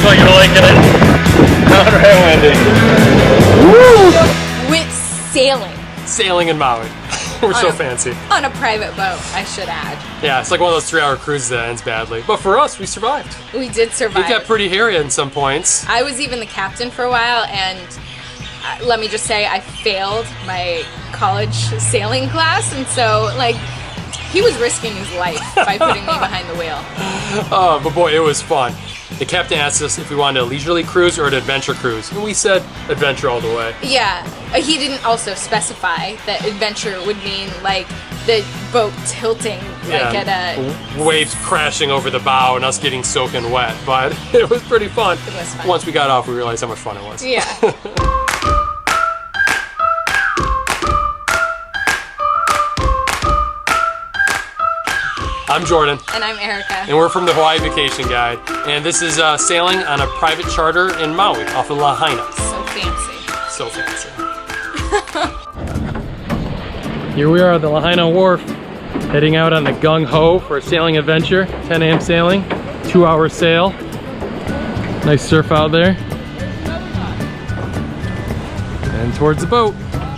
like you're liking it. All right, Wendy. Woo! With sailing. Sailing in Maui. We're so fancy. On a private boat, I should add. Yeah, it's like one of those 3-hour cruises that ends badly. But for us, we survived. We did survive. It got pretty hairy in some points. I was even the captain for a while, and let me just say, I failed my college sailing class, and so, like, he was risking his life by putting me behind the wheel. Oh, but boy, it was fun. The captain asked us if we wanted a leisurely cruise or an adventure cruise, and we said adventure all the way. Yeah, he didn't also specify that adventure would mean, like, the boat tilting, like at a... waves crashing over the bow and us getting soaking wet, but it was pretty fun. It was fun. Once we got off, we realized how much fun it was. Yeah. I'm Jordan. And I'm Erica. And we're from the Hawaii Vacation Guide. And this is sailing on a private charter in Maui off of Lahaina. So fancy. So fancy. Here we are at the Lahaina Wharf, heading out on the GungHo for a sailing adventure. 10 a.m. sailing, 2-hour sail. Nice surf out there. And towards the boat.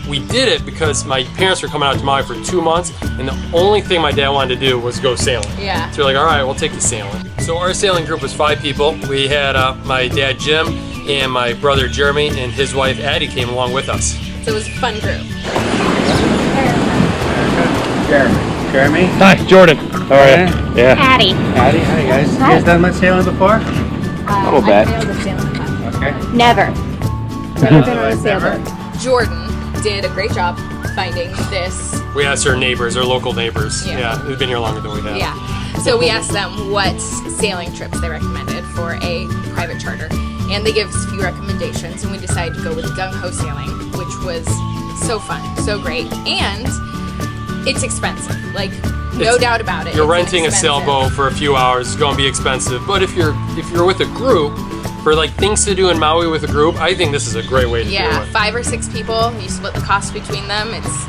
We did it because my parents were coming out to Maui for 2 months, and the only thing my dad wanted to do was go sailing. Yeah. So we're like, all right, we'll take you sailing. So our sailing group was 5 people. We had my dad Jim and my brother Jeremy and his wife Addie came along with us. So it was a fun group. Jeremy. Hi, Jordan. How are you? Yeah. Addie. Addie, hi guys. You guys done much sailing before? A little bit. I failed a sailing class. Okay. Never. Never been on a sailboat. Jordan did a great job finding this. We asked our neighbors, our local neighbors. Yeah. They've been here longer than we have. Yeah. So we asked them what sailing trips they recommended for a private charter. And they gave us a few recommendations, and we decided to go with GungHo Sailing, which was so fun, so great. And it's expensive. Like, no doubt about it. You're it's renting a sailboat for a few hours, it's going to be expensive. But if you're with a group, for like things to do in Maui with a group, I think this is a great way to do it. Yeah, 5 or 6 people, you split the cost between them. It's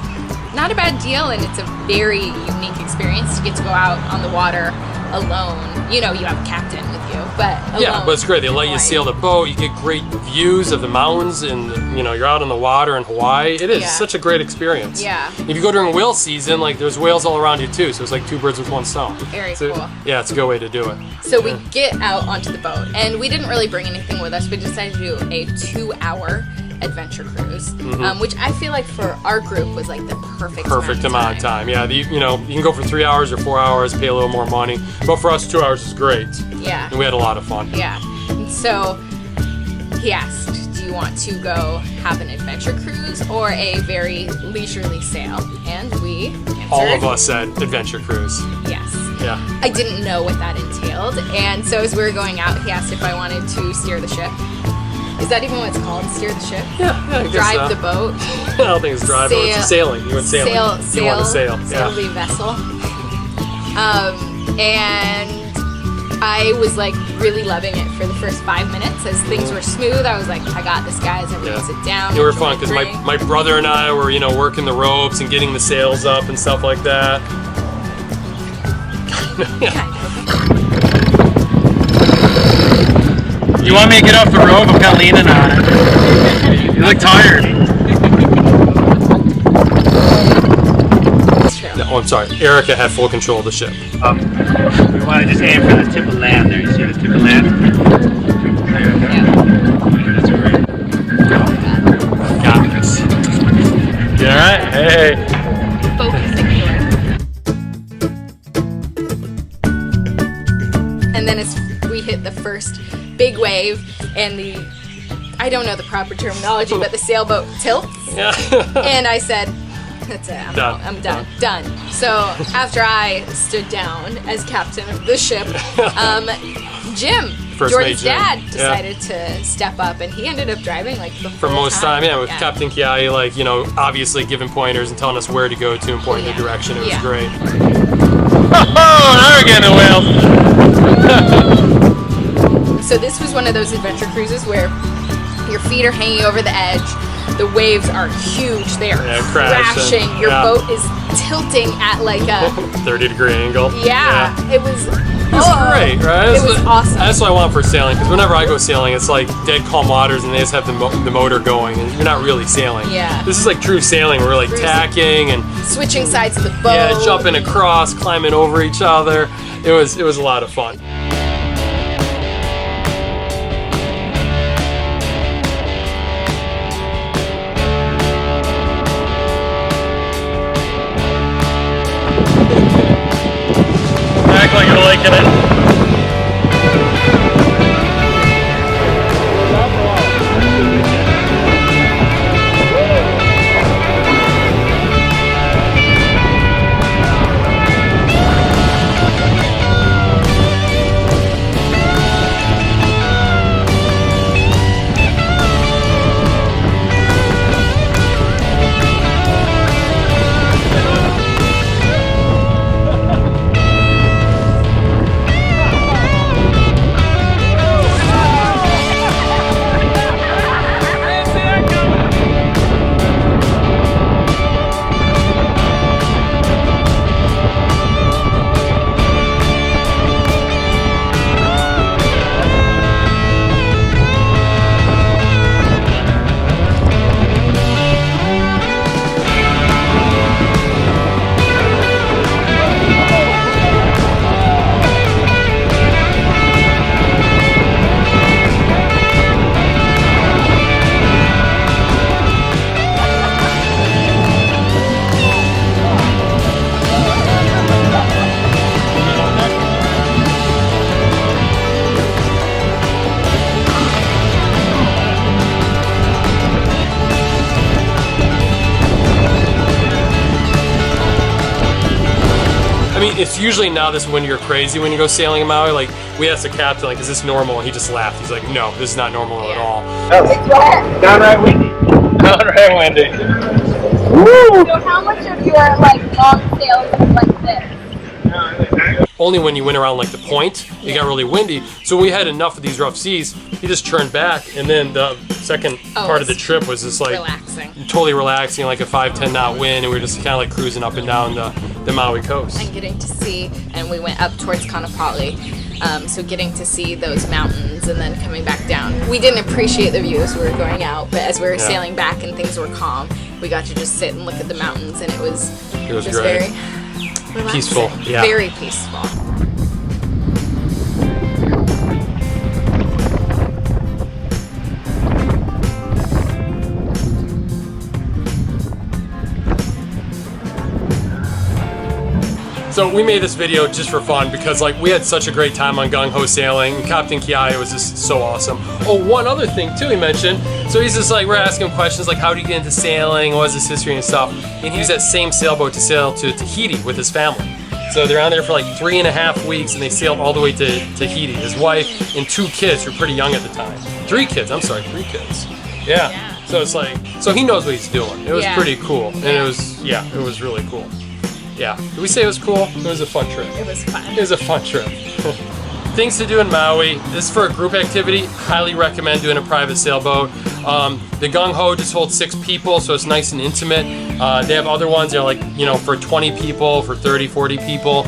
not a bad deal, and it's a very unique experience to get to go out on the water alone. You know, you have a captain with you, but alone. Yeah, but it's great. They let you sail the boat. You get great views of the mountains, and you know, you're out on the water in Hawaii. It is such a great experience. Yeah. If you go during whale season, like there's whales all around you too, so it's like 2 birds with 1 stone. Very cool. Yeah, it's a good way to do it. So we get out onto the boat, and we didn't really bring anything with us. We decided to do a 2-hour adventure cruise, which I feel like for our group was like the perfect amount of time. Yeah, you know, you can go for 3 hours or 4 hours, pay a little more money, but for us 2 hours is great. Yeah. And we had a lot of fun. Yeah. And so he asked, do you want to go have an adventure cruise or a very leisurely sail? And we answered, all of us said adventure cruise. Yes. Yeah. I didn't know what that entailed, and so as we were going out, he asked if I wanted to steer the ship. Is that even what it's called? Steer the ship? Yeah, I guess drive the boat? I don't think it's drive. It's sailing. You went sailing. You want to sail. Sail the vessel. And I was like really loving it for the first 5 minutes. As things were smooth, I was like, I got this, guys. Everyone sit down. They were fun because my brother and I were, you know, working the ropes and getting the sails up and stuff like that. You want me to get off the rope? I'm kind of leaning on it. You look tired. No, I'm sorry. Erica had full control of the ship. We want to just aim for the tip of land there. You see the tip of land? There you go. That's great. Got this. You all right? Hey. And then as we hit the first big wave and I don't know the proper terminology, but the sailboat tilts. Yeah. And I said, that's it, I'm done. So after I stood down as captain of the ship, Jim, Jordan's dad, decided to step up, and he ended up driving like the for most time, with Captain Keahi, like, you know, obviously giving pointers and telling us where to go to and pointing the direction. It was great. Oh, now we're getting the whales. So this was one of those adventure cruises where your feet are hanging over the edge, the waves are huge, they are crashing, your boat is tilting at like a 30-degree angle. It was was great, right? It was awesome. That's what I want for sailing, because whenever I go sailing, it's like dead calm waters, and they just have the motor going, and you're not really sailing. Yeah. This is like true sailing. We're like tacking and switching sides of the boat. Yeah, jumping across, climbing over each other. It was a lot of fun. Act like you're liking it. I mean, it's usually now this when you're crazy when you go sailing in Maui. Like, we asked the captain, like, is this normal? And he just laughed. He's like, no, this is not normal at all. Downright windy. Downright windy. Woo! So how much of your like long sails is like this? Only when you went around like the point, it got really windy. So when we had enough of these rough seas, he just turned back, and then the second part of the trip was just like totally relaxing, like a 5-10 knot wind, and we were just kind of like cruising up and down the Maui coast. And getting to see, and we went up towards Kaanapali, so getting to see those mountains and then coming back down. We didn't appreciate the view as we were going out, but as we were sailing back and things were calm, we got to just sit and look at the mountains, and it was great. Very relaxing. Peaceful, yeah. Very peaceful. So we made this video just for fun because like we had such a great time on GungHo Sailing. Captain Keahi was just so awesome. Oh, one other thing too he mentioned. So he's just like, we're asking him questions like, how do you get into sailing? What is his history and stuff? And he used that same sailboat to sail to Tahiti with his family. So they're on there for like 3.5 weeks, and they sailed all the way to Tahiti. His wife and 2 kids who were pretty young at the time. 3 kids, I'm sorry, 3 kids. Yeah. So it's like, so he knows what he's doing. It was pretty cool. And it was really cool. Yeah. Did we say it was cool? It was a fun trip. It was fun. It was a fun trip. Things to do in Maui. This is for a group activity. Highly recommend doing a private sailboat. The GungHo just holds 6 people, so it's nice and intimate. They have other ones that are like, you know, for 20 people, for 30, 40 people.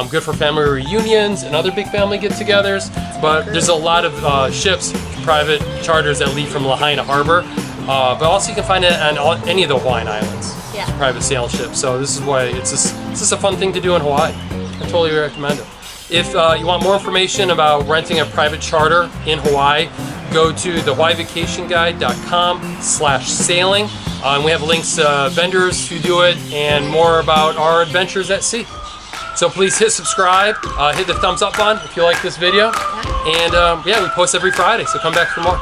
Good for family reunions and other big family get-togethers. But there's a lot of ships, private charters that leave from Lahaina Harbor. But also you can find it on any of the Hawaiian Islands. Yeah. Private sail ships. So this is why it's just a fun thing to do in Hawaii. I totally recommend it. If you want more information about renting a private charter in Hawaii, go to thehawaiivacationguide.com/sailing. And we have links to vendors who do it and more about our adventures at sea. So please hit subscribe, hit the thumbs up button if you like this video. And yeah, we post every Friday, so come back for more.